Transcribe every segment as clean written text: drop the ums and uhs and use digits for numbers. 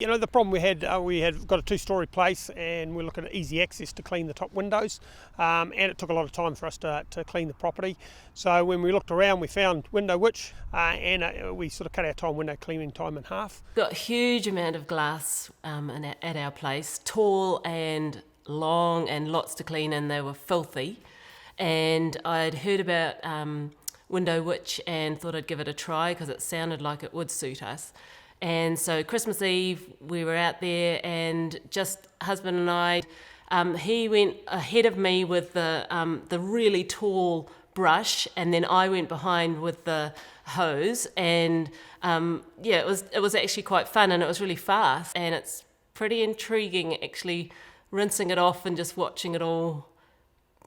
You know, the problem we had got a two-storey place and we're looking at easy access to clean the top windows, and it took a lot of time for us to clean the property. So when we looked around, we found Window Witch, and we sort of cut our window cleaning time in half. Got a huge amount of glass at our place, tall and long and lots to clean, and they were filthy. And I'd heard about Window Witch and thought I'd give it a try because it sounded like it would suit us. And so Christmas Eve, we were out there, and just husband and I, he went ahead of me with the really tall brush, and then I went behind with the hose. And it was actually quite fun, and it was really fast, and it's pretty intriguing actually rinsing it off and just watching it all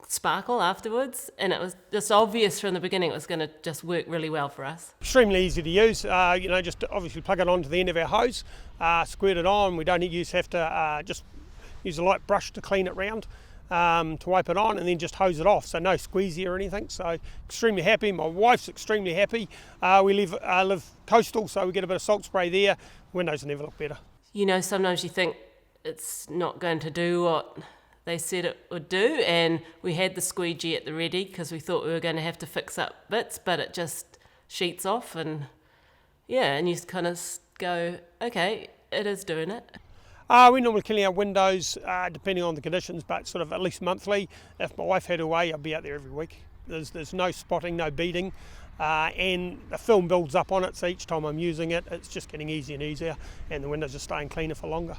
sparkle afterwards. And it was just obvious from the beginning it was going to just work really well for us. Extremely easy to use. Just obviously plug it onto the end of our hose, squirt it on. We don't have to just use a light brush to clean it round, to wipe it on, and then just hose it off. So no squeezy or anything. So extremely happy. My wife's extremely happy. We live coastal, so we get a bit of salt spray there. Windows never look better. You know, sometimes you think it's not going to do what they said it would do, and we had the squeegee at the ready because we thought we were going to have to fix up bits, but it just sheets off, and you kind of go, okay, it is doing it. We normally clean our windows depending on the conditions, but sort of at least monthly. If my wife had her way, I'd be out there every week. There's no spotting, no beading, and the film builds up on it, so each time I'm using it, it's just getting easier and easier, and the windows are staying cleaner for longer.